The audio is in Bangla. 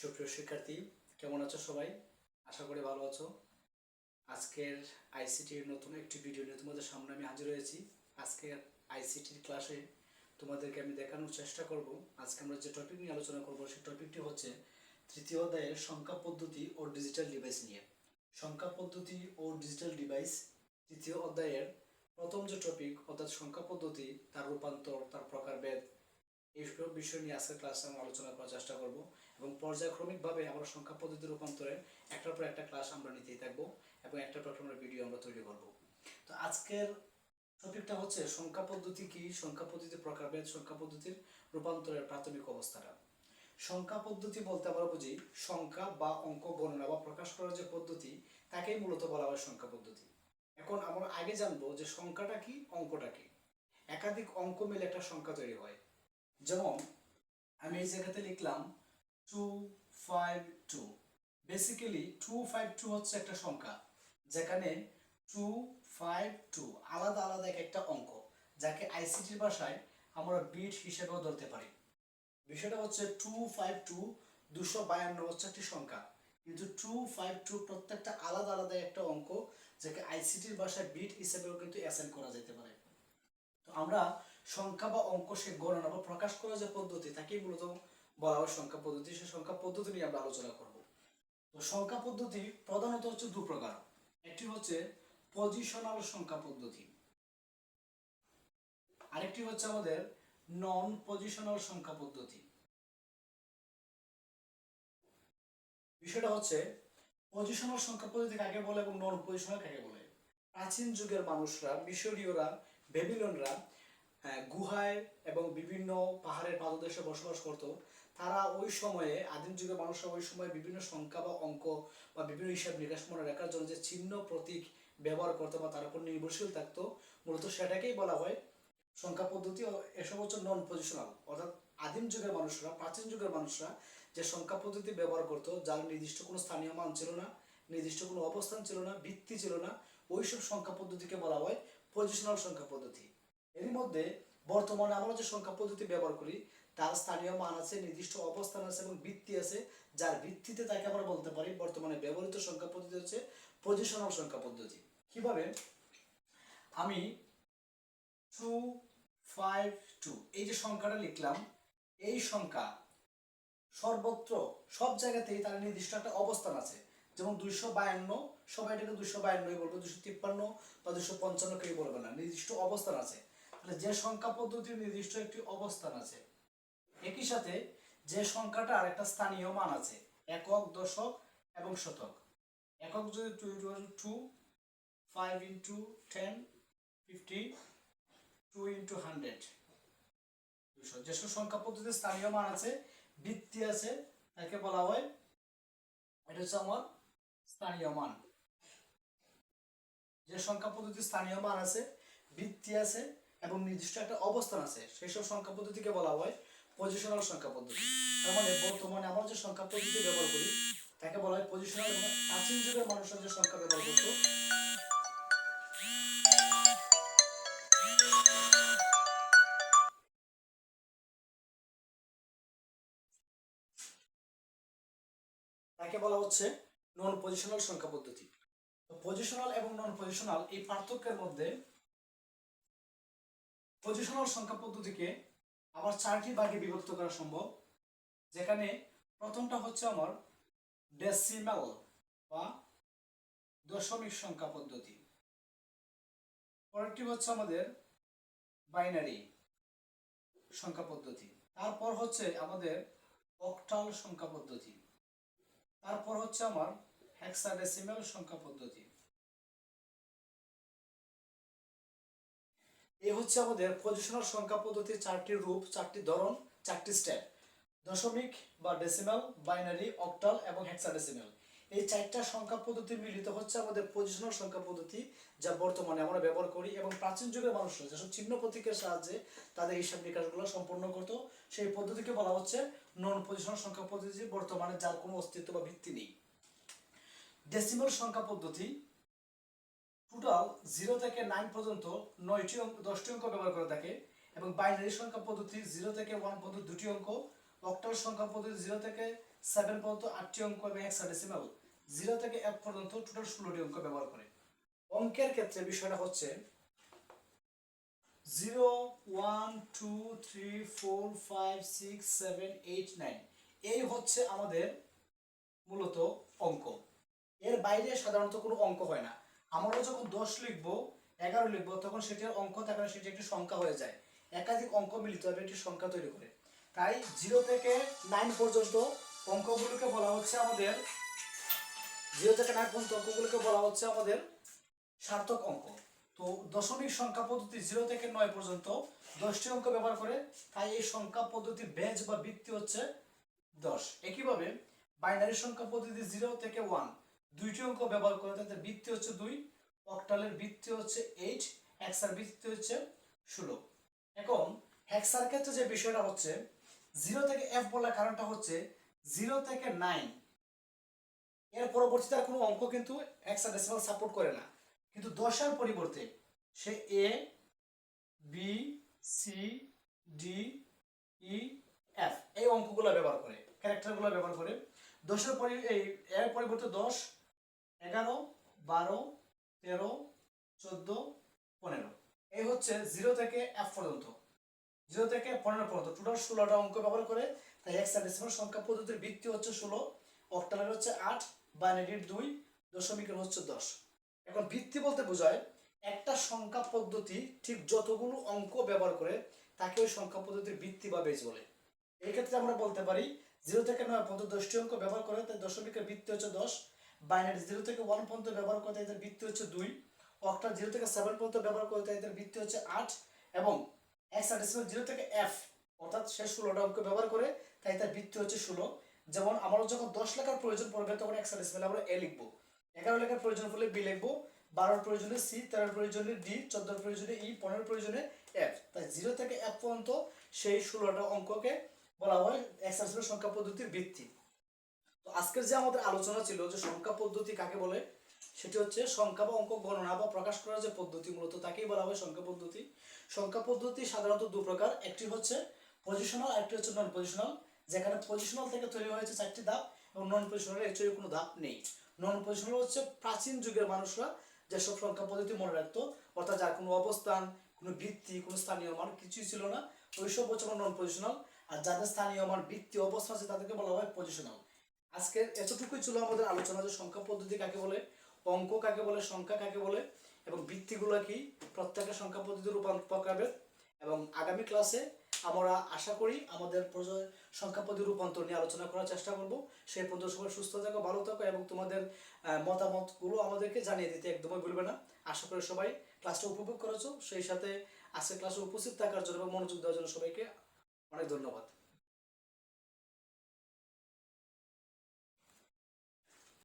সুপ্রিয় শিক্ষার্থী, কেমন আছো সবাই? আশা করি ভালো আছো। আজকের আইসিটির নতুন একটি ভিডিও নিয়ে তোমাদের সামনে আমি হাজির হয়েছি। আজকের আইসিটির ক্লাসে তোমাদেরকে আমি দেখানোর চেষ্টা করব। আজকে আমরা যে টপিক নিয়ে আলোচনা করব সেই টপিকটি হচ্ছে তৃতীয় অধ্যায়ের সংখ্যা পদ্ধতি ও ডিজিটাল ডিভাইস নিয়ে। সংখ্যা পদ্ধতি ও ডিজিটাল ডিভাইস তৃতীয় অধ্যায়ের প্রথম যে টপিক অর্থাৎ সংখ্যা পদ্ধতি, তার রূপান্তর, তার প্রকারভেদ, এইসব বিষয় নিয়ে আজকের ক্লাসে আমরা আলোচনা করার চেষ্টা করব এবং পর্যায়ক্রমিকভাবে আমরা সংখ্যা পদ্ধতি রূপান্তরে একটার পর একটা ক্লাস আমরা নিতেই থাকবো এবং একটার পর একটা ভিডিও আমরা তৈরি করব। তো আজকের টপিকটা হচ্ছে সংখ্যা পদ্ধতি কি, সংখ্যা পদ্ধতির প্রকারভেদ, সংখ্যা পদ্ধতির রূপান্তরের প্রাথমিক অবস্থাটা। সংখ্যা পদ্ধতি বলতে আমরা বুঝি সংখ্যা বা অঙ্ক গণনা বা প্রকাশ করার যে পদ্ধতি, তাকেই মূলত বলা হয় সংখ্যা পদ্ধতি। এখন আমরা আগে জানবো যে সংখ্যাটা কি, অঙ্কটা কি। একাধিক অঙ্ক মিলে একটা সংখ্যা তৈরি হয়। যেমন আমি এই জায়গাতে লিখলাম 252। বেসিক্যালি 252 হচ্ছে একটা সংখ্যা, যেখানে 252 আলাদা আলাদা এক একটা অঙ্ক, যাকে আইসিটির ভাষায় আমরা বিট হিসেবেও ধরতে পারি। বিষয়টা হচ্ছে 252 252 হচ্ছে একটি সংখ্যা, কিন্তু 252 প্রত্যেকটা আলাদা আলাদা একটা অঙ্ক, যাকে আইসিটির ভাষায় বিট হিসেবেও কিন্তু অ্যাসাইন করা যেতে পারে। তো আমরা সংখ্যা বা অঙ্ক সে গণনা বা প্রকাশ করার যে পদ্ধতি, তাকেই মূলত বলা হয় সংখ্যা পদ্ধতি। সেই সংখ্যা পদ্ধতি নিয়ে আমরা আলোচনা করব। তো সংখ্যা পদ্ধতি প্রধানত হচ্ছে দু প্রকার। একটি হচ্ছে পজিশনাল সংখ্যা পদ্ধতি, আরেকটি হচ্ছে আমাদের নন পজিশনাল সংখ্যা পদ্ধতি। বিষয়টা হচ্ছে পজিশনাল সংখ্যা পদ্ধতি কাকে বলে এবং নন পজিশনাল কাকে বলে। প্রাচীন যুগের মানুষরা, মিশরীয়রা, বেবিলনরা গুহায় এবং বিভিন্ন পাহাড়ের পাদদেশে বসবাস করত। তারা ওই সময়ে, আদিম যুগের মানুষরা ওই সময় বিভিন্ন সংখ্যা বা অঙ্ক বা বিভিন্ন হিসাব নিকাশ মনে রাখার জন্য যে চিহ্ন প্রতীক ব্যবহার করতো বা তার উপর নির্ভরশীল থাকতো, মূলত সেটাকেই বলা হয় সংখ্যা পদ্ধতি। এসব হচ্ছে নন পজিশনাল, অর্থাৎ আদিম যুগের মানুষরা, প্রাচীন যুগের মানুষরা যে সংখ্যা পদ্ধতি ব্যবহার করতো, যার নির্দিষ্ট কোনো স্থানীয় মান ছিল না, নির্দিষ্ট কোনো অবস্থান ছিল না, ভিত্তি ছিল না, ওইসব সংখ্যা পদ্ধতিকে বলা হয় পজিশনাল সংখ্যা পদ্ধতি। এর মধ্যে বর্তমানে আমরা যে সংখ্যা পদ্ধতি ব্যবহার করি, তার স্থানীয় মান আছে, নির্দিষ্ট অবস্থান আছে এবং ভিত্তি আছে, যার ভিত্তিতে তাকে আমরা বলতে পারি বর্তমানে ব্যবহৃত সংখ্যা পদ্ধতি হচ্ছে পজিশনাল সংখ্যা পদ্ধতি। কিভাবে? আমি 252 এই যে সংখ্যাটা লিখলাম, এই সংখ্যা সর্বত্র সব জায়গাতেই তার নির্দিষ্ট একটা অবস্থান আছে। যেমন 252, সবাই এটাকে 252 বলবে, 253 বা 255 কেউ বলবে না, নির্দিষ্ট অবস্থান আছে। তাহলে যে সংখ্যা পদ্ধতির নির্দিষ্ট একটি অবস্থান আছে, একই সাথে যে সংখ্যাটার একটা স্থানীয় মান আছে, একক, দশক এবং শতক। একক যদি 2 5 ইন্টু 10 50 2 ইন্টু 100 200, যেসব সংখ্যা পদ্ধতির স্থানীয় মান আছে, ভিত্তি আছে, তাকে বলা হয়, এটা হচ্ছে আমার স্থানীয় মান। যে সংখ্যা পদ্ধতির স্থানীয় মান আছে, ভিত্তি আছে এবং নির্দিষ্ট একটা অবস্থান আছে, সেই সব সংখ্যা পদ্ধতিকে বলা হয় পজিশনাল সংখ্যা পদ্ধতি। তার মানে বর্তমানে আমরা যে সংখ্যা পদ্ধতি ব্যবহার করি, তাকে বলা হয় পজিশনাল। এবং প্রাচীন যুগের মানুষরা যে সংখ্যা ব্যবহার করতো, তাকে বলা হচ্ছে নন পজিশনাল সংখ্যা পদ্ধতি। তো পজিশনাল এবং নন পজিশনাল এই পার্থক্যের মধ্যে, পজিশনাল সংখ্যা পদ্ধতিকে আবার চারটি ভাগে বিভক্ত করা সম্ভব, যেখানে প্রথমটা হচ্ছে আমার ডেসিমাল বা দশমিক সংখ্যা পদ্ধতি, পরেরটি হচ্ছে আমাদের বাইনারি সংখ্যা পদ্ধতি, তারপর হচ্ছে আমাদের অক্টাল সংখ্যা পদ্ধতি, তারপর হচ্ছে আমার হেক্সাডেসিমাল সংখ্যা পদ্ধতি। এই হচ্ছে আমাদের পজিশনাল সংখ্যা পদ্ধতির চারটি রূপ, চারটি ধরন, চারটি স্টেপ। দশমিক বা ডেসিমাল, বাইনারি, অক্টাল এবং হেক্সাডেসিমাল, এই চারটা সংখ্যা পদ্ধতি মিলিত হচ্ছে আমাদের পজিশনাল সংখ্যা পদ্ধতি, যা বর্তমানে আমরা ব্যবহার করি। এবং প্রাচীন যুগের মানুষরা যেসব চিহ্ন প্রতীকের সাহায্যে তাদের হিসাব নিকাশগুলো সম্পন্ন করতো, সেই পদ্ধতিকে বলা হচ্ছে নন পজিশনাল সংখ্যা পদ্ধতি, বর্তমানে যার কোনো অস্তিত্ব বা ভিত্তি নেই। ডেসিমাল সংখ্যা পদ্ধতি টোটাল 0 থেকে 9 পর্যন্ত 9টি অঙ্ক, 10টি অঙ্ক ব্যবহার করে থাকে। এবং বাইনারি সংখ্যা পদ্ধতি 0 থেকে 1 পর্যন্ত 2টি অঙ্ক, অক্টাল সংখ্যা পদ্ধতি 0 থেকে 7 পর্যন্ত 8টি অঙ্ক এবং হেক্সাডেসিমাল 0 থেকে F পর্যন্ত টোটাল 16টি অঙ্ক ব্যবহার করে। অঙ্কের ক্ষেত্রে বিষয়টা হচ্ছে 0 1 2 3 4 5 6 7 8 9 এই হচ্ছে আমাদের মূলত অঙ্ক। এর বাইরে সাধারণত কোনো অঙ্ক হয় না। আমরা যখন 10 লিখব 11 লিখব তখন সেটির অঙ্ক থাকে না, সেটি একটি সংখ্যা হয়ে যায়। একাধিক অঙ্ক মিলিত হবে একটি সংখ্যা তৈরি করে। তাই 0 থেকে 9 পর্যন্ত অঙ্কগুলোকে বলা হচ্ছে আমাদের 0 থেকে 9 পর্যন্ত অঙ্কগুলোকে বলা হচ্ছে আমাদের সার্থক অঙ্ক। তো দশমিক সংখ্যা পদ্ধতি 0 থেকে 9 পর্যন্ত 10টি অঙ্ক ব্যবহার করে, তাই এই সংখ্যা পদ্ধতির বেজ বা ভিত্তি হচ্ছে 10। একইভাবে বাইনারি সংখ্যা পদ্ধতি 0 থেকে 1 দুইটি অঙ্ক ব্যবহার করে, তাদের ভিত্তি হচ্ছে 2, অক্টালের ভিত্তি হচ্ছে 8, হেক্সার ভিত্তি হচ্ছে 16। এখন হেক্সার ক্ষেত্রে যে বিষয়টা হচ্ছে 0 থেকে F বলার কারণটা হচ্ছে 0 থেকে 9 এর পরবর্তীতে আর কোনো অঙ্ক কিন্তু হেক্সাডেসিমাল সাপোর্ট করে না, কিন্তু 10 পরিবর্তে সে A B C D E F এই অঙ্কগুলো ব্যবহার করে, ক্যারেক্টারগুলো ব্যবহার করে। 10 এর পরিবর্তে 10 11 12 13 14 15 এই হচ্ছে 0 থেকে F পর্যন্ত, 0 থেকে 15 পর্যন্ত টোটাল 16টা অঙ্ক ব্যবহার করে। তাই হেক্সাডেসিমাল সংখ্যা পদ্ধতির ভিত্তি হচ্ছে 16, অক্টালের হচ্ছে 8, বাইনারির 2, দশমিকের হচ্ছে 10। এখন ভিত্তি বলতে বোঝায় একটা সংখ্যা পদ্ধতি ঠিক যতগুলো অঙ্ক ব্যবহার করে তাকে ওই সংখ্যা পদ্ধতির ভিত্তি বা বেজ বলে। এই ক্ষেত্রে আমরা বলতে পারি 0 থেকে 9 পর্যন্ত 10টি অঙ্ক ব্যবহার করে, তাই দশমিকের ভিত্তি হচ্ছে 10, বাইনারি 0 থেকে 1 পর্যন্ত ব্যবহার করে, তাই এদের ভিত্তি হচ্ছে 2, অক্টাল 0 থেকে 7 পর্যন্ত ব্যবহার করে, তাই এদের ভিত্তি হচ্ছে 8, এবং হেক্সাডেসিমাল 0 থেকে F অর্থাৎ সে 16টা অঙ্ক ব্যবহার করে, তাই তার ভিত্তি হচ্ছে 16। যেমন আমরা যখন 10 লেখার প্রয়োজন পড়বে তখন হেক্সাডেসিমালে আমরা A লিখবো, 11 লেখার প্রয়োজন পড়লে B লিখবো, 12 প্রয়োজনে C, 13 প্রয়োজনে D, 14 প্রয়োজনে E, 15 প্রয়োজনে F। তাই 0 থেকে F পর্যন্ত সেই 16টা অঙ্ককে বলা হয় হেক্সাডেসিমাল সংখ্যা পদ্ধতির ভিত্তি। তো আজকের যে আমাদের আলোচনা ছিল যে সংখ্যা পদ্ধতি কাকে বলে, সেটি হচ্ছে সংখ্যা বা অঙ্ক গণনা বা প্রকাশ করার যে পদ্ধতি মূলত তাকেই বলা হয় সংখ্যা পদ্ধতি। সংখ্যা পদ্ধতি সাধারণত দু প্রকার, একটি হচ্ছে পজিশনাল, একটি হচ্ছে নন পজিশনাল। যেখানে পজিশনাল থেকে তৈরি হয়েছে 4টি ধাপ এবং নন পজিশনালের অ্যাকচুয়ালি কোনো ধাপ নেই। নন পজিশনাল হচ্ছে প্রাচীন যুগের মানুষরা যেসব সংখ্যা পদ্ধতি মনে রাখতো, অর্থাৎ যার কোনো অবস্থান, কোনো ভিত্তি, কোনো স্থানীয় মান কিছুই ছিল না, ওইসব হচ্ছে নন পজিশনাল। আর যাদের স্থানীয় মান, ভিত্তি, অবস্থান আছে তাদেরকে বলা হয় পজিশনাল। আজকে এতটুকুই ছিল আমাদের আলোচনা যে সংখ্যা পদ্ধতি কাকে বলে, অঙ্ক কাকে বলে, সংখ্যা কাকে বলে এবং ভিত্তিগুলো কি, প্রত্যেকটা সংখ্যা পদ্ধতির রূপান্তর। এবং আগামী ক্লাসে আমরা আশা করি আমাদের সংখ্যা পদ্ধতির রূপান্তর নিয়ে আলোচনা করার চেষ্টা করব। সেই পর্যন্ত সবাই সুস্থ থাকো, ভালো থাকো এবং তোমাদের মতামতগুলো আমাদেরকে জানিয়ে দিতে একদমই ভুলবে না। আশা করি সবাই ক্লাসটা উপভোগ করেছো, সেই সাথে আজকে ক্লাসে উপস্থিত থাকার জন্য এবং মনোযোগ দেওয়ার জন্য সবাইকে অনেক ধন্যবাদ।